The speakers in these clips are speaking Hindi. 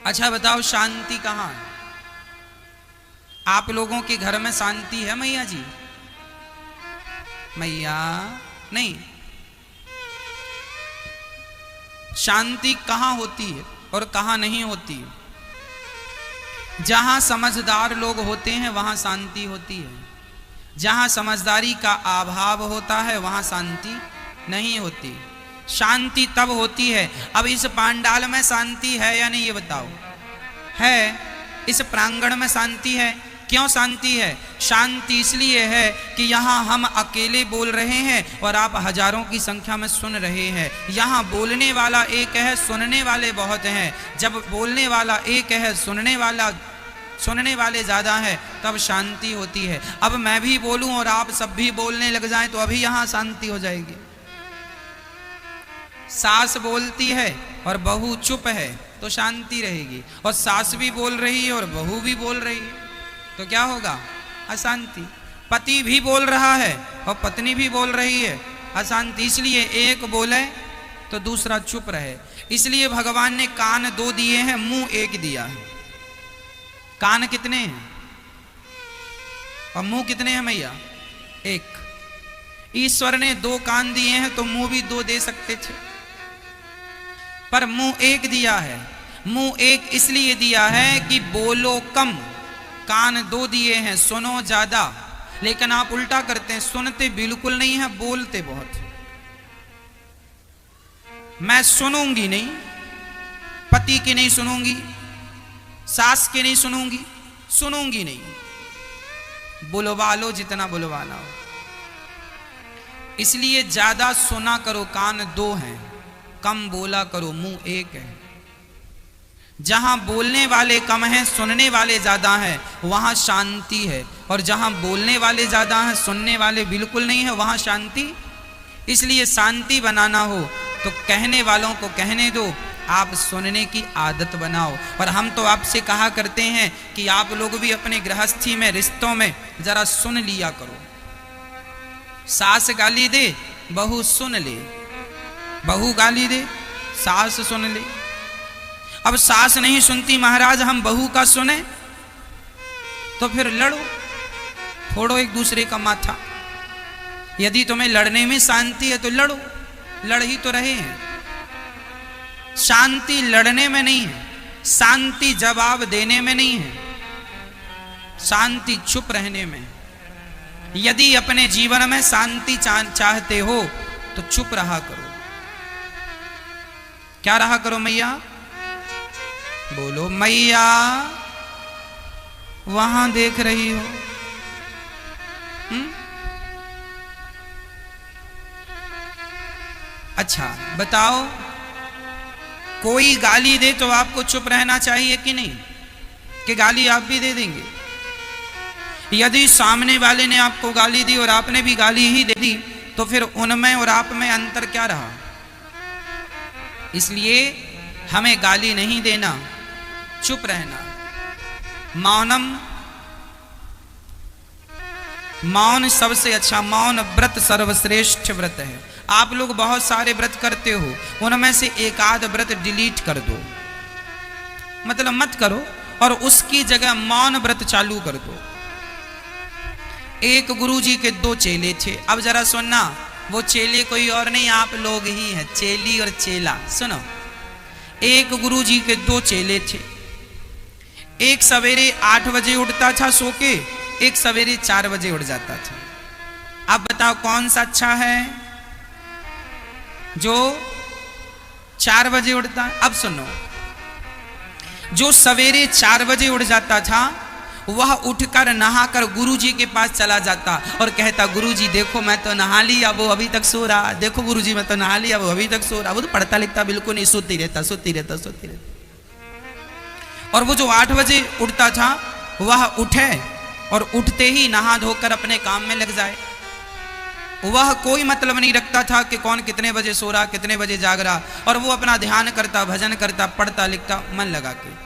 अच्छा बताओ, शांति कहाँ है? आप लोगों के घर में शांति है मैया जी? मैया नहीं। शांति कहाँ होती है और कहाँ नहीं होती है? जहां समझदार लोग होते हैं वहां शांति होती है, जहां समझदारी का अभाव होता है वहां शांति नहीं होती। शांति तब होती है। अब इस पांडाल में शांति है या नहीं ये बताओ? है। इस प्रांगण में शांति है। क्यों शांति है? शांति इसलिए है कि यहाँ हम अकेले बोल रहे हैं और आप हजारों की संख्या में सुन रहे हैं। यहाँ बोलने वाला एक है, सुनने वाले बहुत हैं। जब बोलने वाला एक है, सुनने वाले ज्यादा है, तब शांति होती है। अब मैं भी बोलूं और आप सब भी बोलने लग जाएं तो अभी यहाँ शांति हो जाएगी। सास बोलती है और बहू चुप है तो शांति रहेगी, और सास भी बोल रही है और बहू भी बोल रही है तो क्या होगा? अशांति। पति भी बोल रहा है और पत्नी भी बोल रही है, अशांति। इसलिए एक बोले तो दूसरा चुप रहे। इसलिए भगवान ने कान दो दिए हैं, मुंह एक दिया है। कान कितने हैं और मुंह कितने हैं मैया? एक। ईश्वर ने दो कान दिए हैं तो मुंह भी दो दे सकते थे, पर मुंह एक दिया है। मुंह एक इसलिए दिया है कि बोलो कम, कान दो दिए हैं, सुनो ज्यादा। लेकिन आप उल्टा करते हैं, सुनते बिल्कुल नहीं है, बोलते बहुत। मैं सुनूंगी नहीं, पति की नहीं सुनूंगी, सास की नहीं सुनूंगी, सुनूंगी नहीं। बुलवा लो जितना बुलवाना हो। इसलिए ज्यादा सुना करो, कान दो हैं, कम बोला करो, मुंह एक है। जहां बोलने वाले कम हैं, सुनने वाले ज्यादा हैं, वहां शांति है। और जहां बोलने वाले ज्यादा हैं, सुनने वाले बिल्कुल नहीं है, वहां शांति। इसलिए शांति बनाना हो तो कहने वालों को कहने दो, आप सुनने की आदत बनाओ। और हम तो आपसे कहा करते हैं कि आप लोग भी अपने गृहस्थी में, रिश्तों में जरा सुन लिया करो। सास गाली दे, बहू सुन ले। बहू गाली दे, सास सुन ले। अब सास नहीं सुनती महाराज, हम बहू का सुने तो फिर लड़ो, फोड़ो एक दूसरे का माथा। यदि तुम्हें लड़ने में शांति है तो लड़ो, लड़ ही तो रहे हैं। शांति लड़ने में नहीं है, शांति जवाब देने में नहीं है, शांति चुप रहने में। यदि अपने जीवन में शांति चाहते हो तो चुप रहा करो। क्या रहा करो मैया? बोलो मैया, वहां देख रही हो? अच्छा बताओ, कोई गाली दे तो आपको चुप रहना चाहिए कि नहीं? कि गाली आप भी दे देंगे? यदि सामने वाले ने आपको गाली दी और आपने भी गाली ही दे दी तो फिर उनमें और आप में अंतर क्या रहा? इसलिए हमें गाली नहीं देना, चुप रहना। मौन सबसे अच्छा, मौन व्रत सर्वश्रेष्ठ व्रत है। आप लोग बहुत सारे व्रत करते हो, उनमें से एक आध व्रत डिलीट कर दो, मतलब मत करो, और उसकी जगह मौन व्रत चालू कर दो। एक गुरुजी के दो चेले थे। अब जरा सुनना, वो चेले कोई और नहीं, आप लोग ही हैं, चेली और चेला। सुनो, एक गुरुजी के दो चेले थे। एक सवेरे 8 बजे उठता था सो के, एक सवेरे 4 बजे उठ जाता था। अब बताओ कौन सा अच्छा है? जो 4 बजे उठता है। अब सुनो, जो सवेरे 4 बजे उठ जाता था वह उठकर नहाकर गुरुजी के पास चला जाता और कहता, गुरुजी देखो मैं तो नहा लिया, वो अभी तक सो रहा। देखो गुरुजी मैं तो नहा लिया, वो अभी तक सो रहा। वो तो पढ़ता लिखता बिल्कुल नहीं, सोती रहता। और वो जो 8 बजे उठता था वह उठे और उठते ही नहा धोकर अपने काम में लग जाए। वह कोई मतलब नहीं रखता था कि कौन कितने बजे सो रहा, कितने बजे जाग रहा, और वो अपना ध्यान करता, भजन करता, पढ़ता लिखता मन लगा के।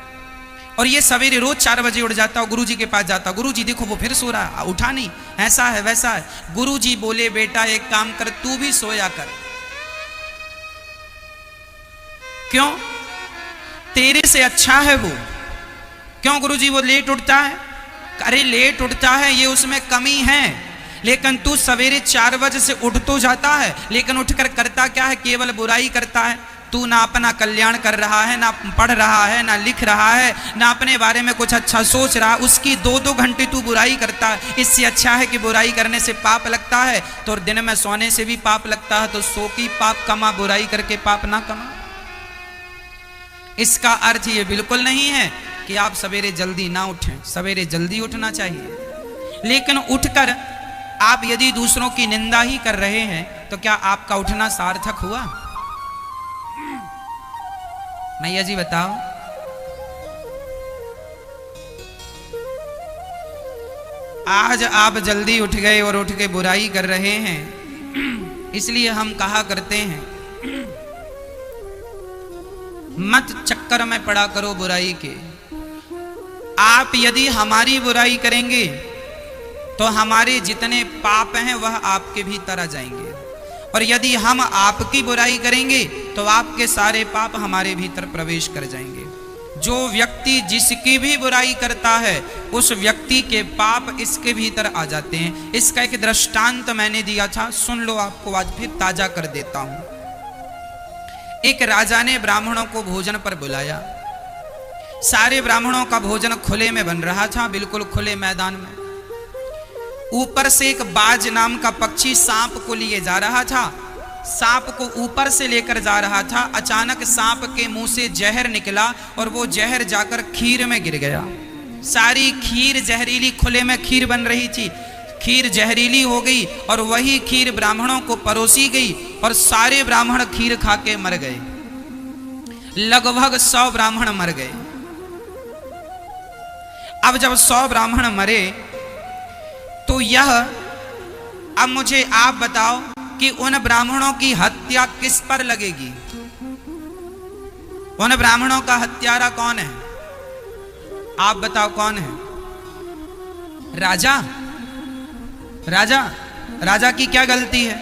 और ये सवेरे रोज 4 बजे उठ जाता और गुरुजी के पास जाता, गुरुजी देखो वो फिर सो रहा, उठा नहीं, ऐसा है वैसा है। गुरुजी बोले, बेटा एक काम कर, तू भी सोया कर। क्यों? तेरे से अच्छा है वो। क्यों गुरुजी वो लेट उठता है? अरे लेट उठता है ये उसमें कमी है, लेकिन तू सवेरे 4 बजे से उठ तो जाता है, लेकिन उठकर करता क्या है? केवल बुराई करता है। तू ना अपना कल्याण कर रहा है, ना पढ़ रहा है, ना लिख रहा है, ना अपने बारे में कुछ अच्छा सोच रहा। उसकी 2-2 घंटे तू बुराई करता है। इससे अच्छा है कि बुराई करने से पाप लगता है तो दिन में सोने से भी पाप लगता है, तो सो की पाप कमा, बुराई करके पाप ना कमा। इसका अर्थ ये बिल्कुल नहीं है कि आप सवेरे जल्दी ना उठें। सवेरे जल्दी उठना चाहिए, लेकिन उठकर आप यदि दूसरों की निंदा ही कर रहे हैं तो क्या आपका उठना सार्थक हुआ? मैया जी बताओ। आज आप जल्दी उठ गए और उठ के बुराई कर रहे हैं, इसलिए हम कहा करते हैं मत चक्कर में पड़ा करो बुराई के। आप यदि हमारी बुराई करेंगे तो हमारे जितने पाप हैं वह आपके भीतर आ जाएंगे, और यदि हम आपकी बुराई करेंगे तो आपके सारे पाप हमारे भीतर प्रवेश कर जाएंगे। जो व्यक्ति जिसकी भी बुराई करता है उस व्यक्ति के पाप इसके भीतर आ जाते हैं। इसका एक दृष्टांत मैंने दिया था, सुन लो, आपको आज फिर ताजा कर देता हूं। एक राजा ने ब्राह्मणों को भोजन पर बुलाया। सारे ब्राह्मणों का भोजन खुले में बन रहा था, बिल्कुल खुले मैदान में। ऊपर से एक बाज नाम का पक्षी सांप को लिए जा रहा था। सांप को ऊपर से लेकर जा रहा था। अचानक सांप के मुंह से जहर निकला और वो जहर जाकर खीर में गिर गया। सारी खीर जहरीली, खुले में खीर बन रही थी, खीर जहरीली हो गई और वही खीर ब्राह्मणों को परोसी गई और सारे ब्राह्मण खीर खा के मर गए। लगभग 100 ब्राह्मण मर गए। अब जब 100 ब्राह्मण मरे तो यह, अब मुझे आप बताओ कि उन ब्राह्मणों की हत्या किस पर लगेगी? उन ब्राह्मणों का हत्यारा कौन है? आप बताओ कौन है? राजा। राजा, राजा की क्या गलती है?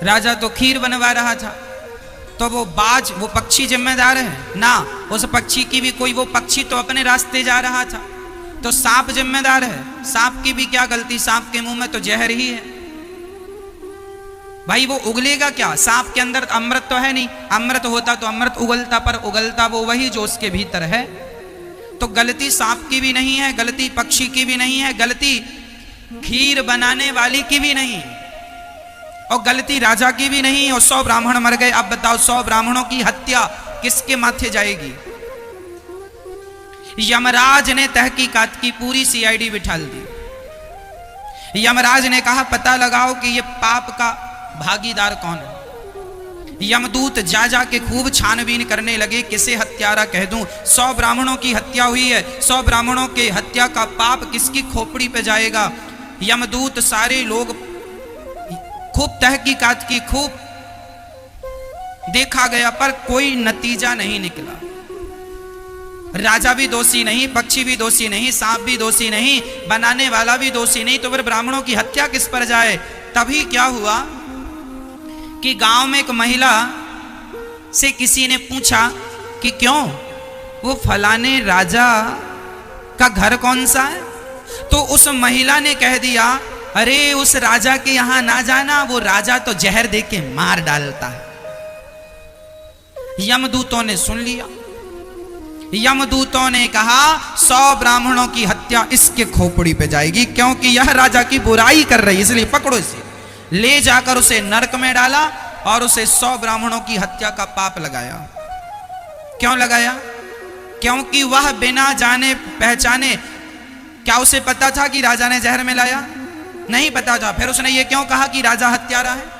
राजा तो खीर बनवा रहा था, तो वो बाज, वो पक्षी जिम्मेदार है ना? उस पक्षी की भी कोई, वो पक्षी तो अपने रास्ते जा रहा था, तो सांप जिम्मेदार है। सांप की भी क्या गलती? सांप के मुंह में तो जहर ही है। भाई वो उगलेगा क्या? सांप के अंदर अमृत तो है नहीं, अमृत होता तो अमृत उगलता, पर उगलता वो वही जो उसके भीतर है। तो गलती सांप की भी नहीं है, गलती पक्षी की भी नहीं है, गलती खीर बनाने वाली की भी नहीं, और गलती राजा की भी नहीं। और 100 ब्राह्मण मर गए। अब बताओ 100 ब्राह्मणों की हत्या किसके माथे जाएगी? यमराज ने तहकीकात की, पूरी सीआईडी बिठाल दी। यमराज ने कहा पता लगाओ कि ये पाप का भागीदार कौन है। यमदूत जा जा के खूब छानबीन करने लगे, किसे हत्यारा कह दूं। 100 ब्राह्मणों की हत्या हुई है, 100 ब्राह्मणों के हत्या का पाप किसकी खोपड़ी पे जाएगा? यमदूत सारे लोग खूब तहकीकात की, खूब देखा गया, पर कोई नतीजा नहीं निकला। राजा भी दोषी नहीं, पक्षी भी दोषी नहीं, सांप भी दोषी नहीं, बनाने वाला भी दोषी नहीं, तो फिर ब्राह्मणों की हत्या किस पर जाए? तभी क्या हुआ कि गांव में एक महिला से किसी ने पूछा कि क्यों, वो फलाने राजा का घर कौन सा है? तो उस महिला ने कह दिया, अरे उस राजा के यहां ना जाना, वो राजा तो जहर दे के मार डालता है। यमदूतों ने सुन लिया। यमदूतों ने कहा 100 ब्राह्मणों की हत्या इसके खोपड़ी पे जाएगी, क्योंकि यह राजा की बुराई कर रही है, इसलिए पकड़ो इसे। ले जाकर उसे नरक में डाला और उसे 100 ब्राह्मणों की हत्या का पाप लगाया। क्यों लगाया? क्योंकि वह बिना जाने पहचाने, क्या उसे पता था कि राजा ने जहर मिलाया? नहीं पता था। फिर उसने ये क्यों कहा कि राजा हत्यारा है?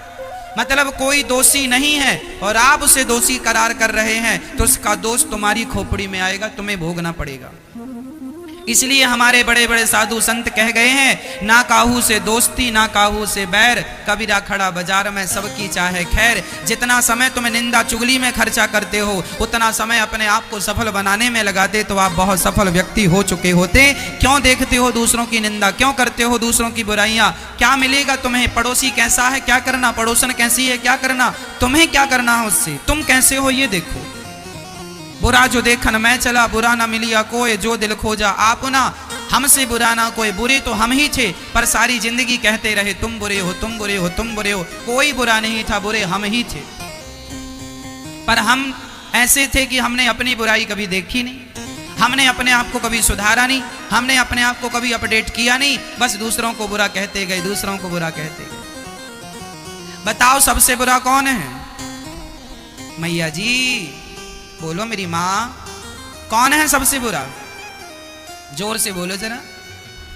मतलब कोई दोषी नहीं है और आप उसे दोषी करार कर रहे हैं, तो उसका दोष तुम्हारी खोपड़ी में आएगा, तुम्हें भोगना पड़ेगा। इसलिए हमारे बड़े बड़े साधु संत कह गए हैं, ना काहू से दोस्ती ना काहू से बैर, कबीरा खड़ा बाजार में सबकी चाहे खैर। जितना समय तुम निंदा चुगली में खर्चा करते हो, उतना समय अपने आप को सफल बनाने में लगाते तो आप बहुत सफल व्यक्ति हो चुके होते। क्यों देखते हो दूसरों की निंदा? क्यों करते हो दूसरों की बुराइयां? क्या मिलेगा तुम्हें? पड़ोसी कैसा है क्या करना, पड़ोसन कैसी है क्या करना, तुम्हें क्या करना है उससे? तुम कैसे हो ये देखो। बुरा जो देखन मैं चला, बुरा ना मिलिया कोई जो दिल खोजा आप ना। हमसे बुरा ना कोई, बुरे तो हम ही थे, पर सारी जिंदगी कहते रहे तुम बुरे हो, तुम बुरे हो, तुम बुरे हो। कोई बुरा नहीं था, बुरे हम ही थे। पर हम ऐसे थे कि हमने अपनी बुराई कभी देखी नहीं, हमने अपने आप को कभी सुधारा नहीं, हमने अपने आप को कभी अपडेट किया नहीं, बस दूसरों को बुरा कहते गए, दूसरों को बुरा कहते गए। बताओ सबसे बुरा कौन है? मैया जी बोलो, मेरी माँ, कौन है सबसे बुरा? जोर से बोलो जरा।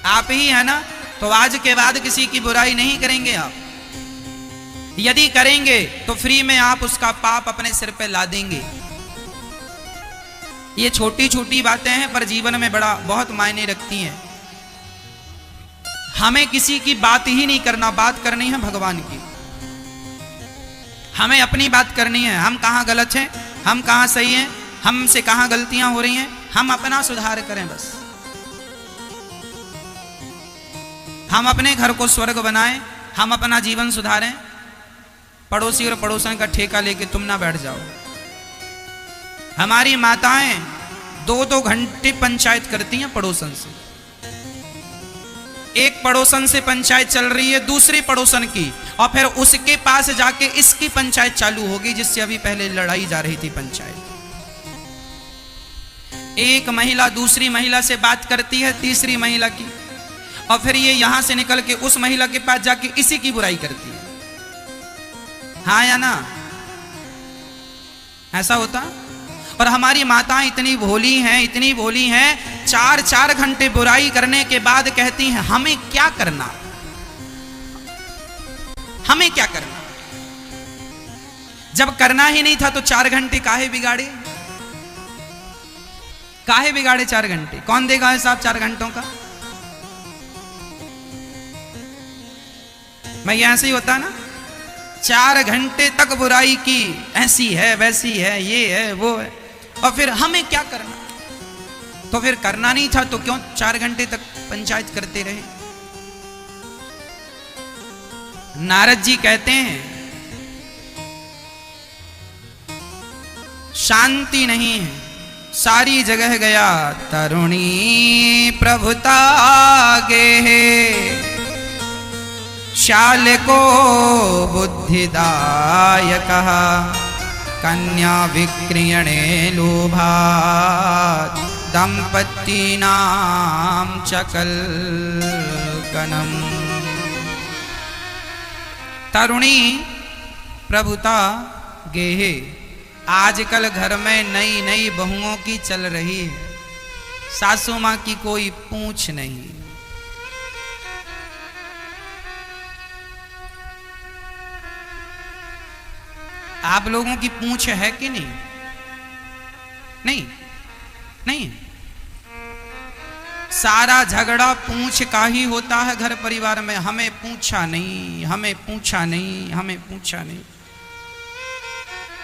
आप ही है ना? तो आज के बाद किसी की बुराई नहीं करेंगे आप। यदि करेंगे तो फ्री में आप उसका पाप अपने सिर पे ला देंगे। ये छोटी छोटी बातें हैं पर जीवन में बड़ा बहुत मायने रखती हैं। हमें किसी की बात ही नहीं करना, बात करनी है भगवान की। हमें अपनी बात करनी है, हम कहाँ गलत हैं, हम कहाँ सही हैं, हमसे कहाँ गलतियां हो रही हैं, हम अपना सुधार करें बस। हम अपने घर को स्वर्ग बनाएं, हम अपना जीवन सुधारें। पड़ोसी और पड़ोसन का ठेका लेके तुम ना बैठ जाओ। हमारी माताएं 2-2 घंटे पंचायत करती हैं पड़ोसन से। एक पड़ोसन से पंचायत चल रही है दूसरी पड़ोसन की, और फिर उसके पास जाके इसकी पंचायत चालू होगी जिससे अभी पहले लड़ाई जा रही थी पंचायत। एक महिला दूसरी महिला से बात करती है, तीसरी महिला की, और फिर ये यहां से निकल के उस महिला के पास जाके इसी की बुराई करती है। हाँ या ना? ऐसा होता? और हमारी माताएं इतनी भोली हैं, इतनी भोली हैं, 4-4 घंटे बुराई करने के बाद कहती हैं हमें क्या करना, हमें क्या करना। जब करना ही नहीं था तो 4 घंटे काहे बिगाड़े? काहे बिगाड़े 4 घंटे? कौन देगा हिसाब 4 घंटों का? मैं ऐसे ही होता ना, 4 घंटे तक बुराई की, ऐसी है वैसी है, ये है वो है, और फिर हमें क्या करना। तो फिर करना नहीं था तो क्यों 4 घंटे तक पंचायत करते रहे? नारद जी कहते हैं शांति नहीं है, सारी जगह गया तरुणी प्रभुता गे है। शाल को बुद्धिदायक कन्या विक्रियणे लोभात् दंपतीनां चकलकनम। तरुणी प्रभुता गेहे, आजकल घर में नई नई बहुओं की चल रही है, सासू मां की कोई पूछ नहीं। आप लोगों की पूछ है कि नहीं? नहीं, नहीं। सारा झगड़ा पूछ का ही होता है घर परिवार में। हमें पूछा नहीं, हमें पूछा नहीं, हमें पूछा नहीं।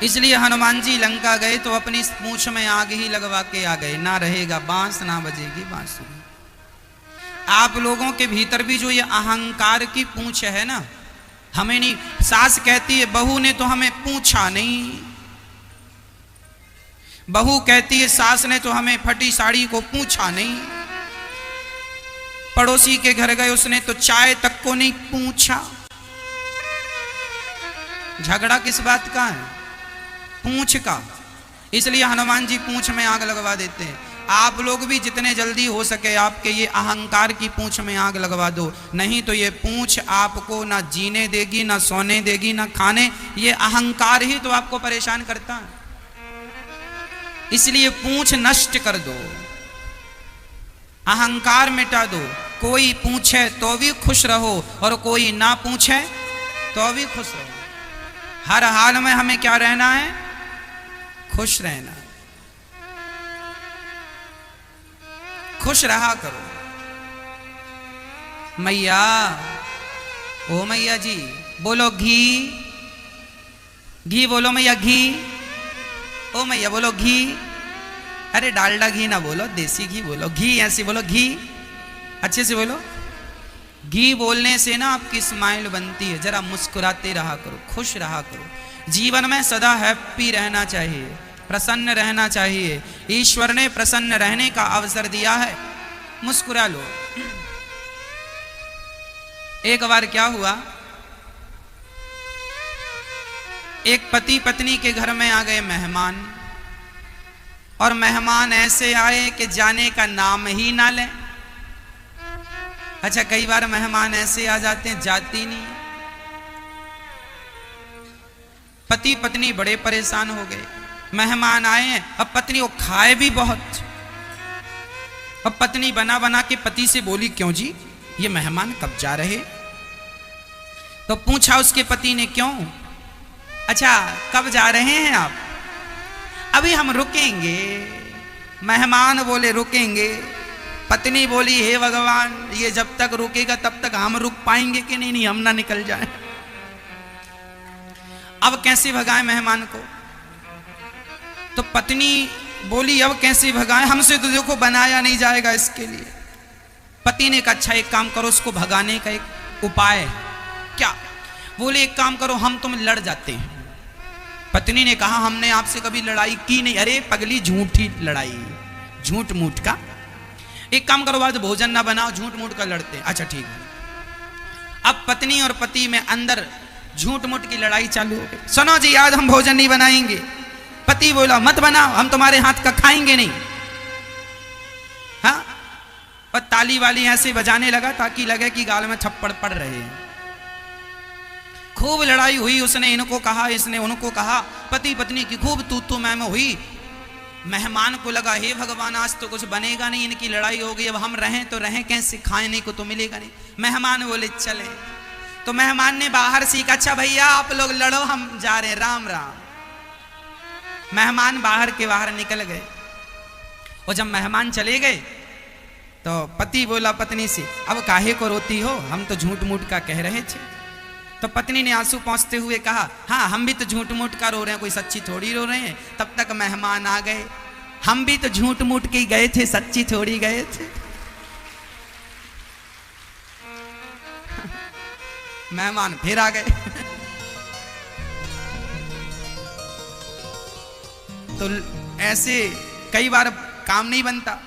इसलिए हनुमान जी लंका गए तो अपनी पूंछ में आग ही लगवा के आ गए। ना रहेगा बांस, ना बजेगी बांसुरी। आप लोगों के भीतर भी जो ये अहंकार की पूंछ है ना, हमें नहीं। सास कहती है बहू ने तो हमें पूछा नहीं, बहू कहती है सास ने तो हमें फटी साड़ी को पूछा नहीं। पड़ोसी के घर गए, उसने तो चाय तक को नहीं पूछा। झगड़ा किस बात का है? पूंछ का। इसलिए हनुमान जी पूंछ में आग लगवा देते हैं। आप लोग भी जितने जल्दी हो सके आपके ये अहंकार की पूंछ में आग लगवा दो, नहीं तो ये पूंछ आपको ना जीने देगी, ना सोने देगी, ना खाने। ये अहंकार ही तो आपको परेशान करता है। इसलिए पूंछ नष्ट कर दो, अहंकार मिटा दो। कोई पूछे तो भी खुश रहो, और कोई ना पूछे तो भी खुश रहो। हर हाल में हमें क्या रहना है? खुश रहना। खुश रहा करो। मैया, ओ मैया जी बोलो घी, घी बोलो मैया, घी। ओ मैया बोलो घी। अरे डालडा घी ना बोलो, देसी घी बोलो। घी ऐसे बोलो, घी अच्छे से बोलो। घी बोलने से ना आपकी स्माइल बनती है। जरा मुस्कुराते रहा करो, खुश रहा करो। जीवन में सदा हैप्पी रहना चाहिए। प्रसन्न रहना चाहिए। ईश्वर ने प्रसन्न रहने का अवसर दिया है, मुस्कुरा लो। एक बार क्या हुआ, एक पति पत्नी के घर में आ गए मेहमान, और मेहमान ऐसे आए कि जाने का नाम ही ना लें। अच्छा, कई बार मेहमान ऐसे आ जाते हैं जाती नहीं। पति पत्नी बड़े परेशान हो गए, मेहमान आए हैं, अब पत्नी वो खाए भी बहुत। अब पत्नी बना बना के पति से बोली, क्यों जी ये मेहमान कब जा रहे? तो पूछा उसके पति ने, क्यों? अच्छा, कब जा रहे हैं आप? अभी हम रुकेंगे। मेहमान बोले रुकेंगे। पत्नी बोली, हे भगवान, ये जब तक रुकेगा तब तक हम रुक पाएंगे कि नहीं? नहीं, हम ना निकल जाएं। अब कैसे भगाएं मेहमान को? तो पत्नी बोली, अब कैसे भगाएं, हमसे तो देखो बनाया नहीं जाएगा इसके लिए। पति ने कहा, अच्छा एक काम करो, उसको भगाने का एक उपाय है। क्या? बोले, एक काम करो, हम तुम लड़ जाते हैं। पत्नी ने कहा, हमने आपसे कभी लड़ाई की नहीं। अरे पगली, झूठी लड़ाई, झूठ मूठ का। एक काम करो, आज भोजन ना बनाओ, झूठ मूठ का लड़ते हैं। अच्छा ठीक है। अब पत्नी और पति में अंदर झूठ मूठ की लड़ाई चालू हो गई। सुनो जी, आज हम भोजन नहीं बनाएंगे। पति बोला, मत बनाओ, हम तुम्हारे हाथ का खाएंगे नहीं। हाँ, और ताली वाली ऐसे बजाने लगा ताकि लगे कि गाल में थप्पड़ पड़ रहे हैं। खूब लड़ाई हुई, उसने इनको कहा, इसने उनको कहा, पति पत्नी की खूब तू मैं हुई। मेहमान को लगा, हे भगवान, आज तो कुछ बनेगा नहीं, इनकी लड़ाई हो गई, अब हम रहें तो रहें कैसे, खाने को तो मिलेगा नहीं। मेहमान बोले चले। तो मेहमान ने बाहर से कहा, अच्छा भैया आप लोग लड़ो, हम जा रहे हैं, राम राम। मेहमान बाहर के बाहर निकल गए, और जब मेहमान चले गए तो पति बोला पत्नी से, अब काहे को रोती हो, हम तो झूठ मूठ का कह रहे थे। तो पत्नी ने आंसू पोंछते हुए कहा, हाँ हम भी तो झूठ मूठ का रो रहे हैं, कोई सच्ची थोड़ी रो रहे हैं। तब तक मेहमान आ गए, हम भी तो झूठ मूठ के गए थे, सच्ची थोड़ी गए थे। मेहमान फिर आ गए। तो ऐसे कई बार काम नहीं बनता।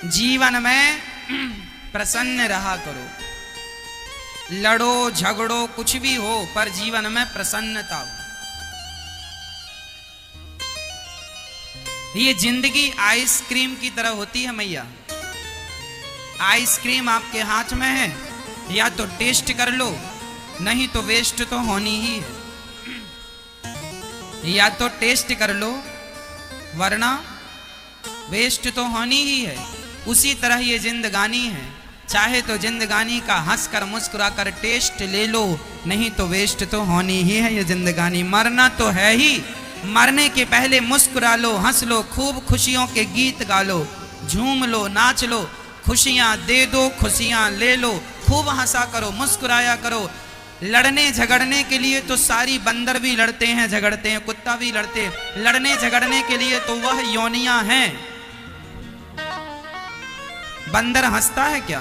जीवन में प्रसन्न रहा करो, लड़ो झगड़ो कुछ भी हो, पर जीवन में प्रसन्नता हो। ये जिंदगी आइसक्रीम की तरह होती है मैया। आइसक्रीम आपके हाथ में है, या तो टेस्ट कर लो, नहीं तो वेस्ट तो होनी ही है। या तो टेस्ट कर लो, वरना वेस्ट तो होनी ही है। उसी तरह ये जिंदगानी है, चाहे तो जिंदगानी का हंसकर मुस्कुराकर टेस्ट ले लो, नहीं तो वेस्ट तो होनी ही है ये जिंदगानी। मरना तो है ही, मरने के पहले मुस्कुरा लो, हंस लो, खूब खुशियों के गीत गा लो, झूम लो, नाच लो, खुशियां दे दो, खुशियां ले लो, खूब हंसा करो, मुस्कुराया करो। लड़ने झगड़ने के लिए तो सारी बंदर भी लड़ते हैं, झगड़ते हैं, कुत्ता भी लड़ते हैं। लड़ने झगड़ने के लिए तो वह योनियां हैं। बंदर हंसता है क्या?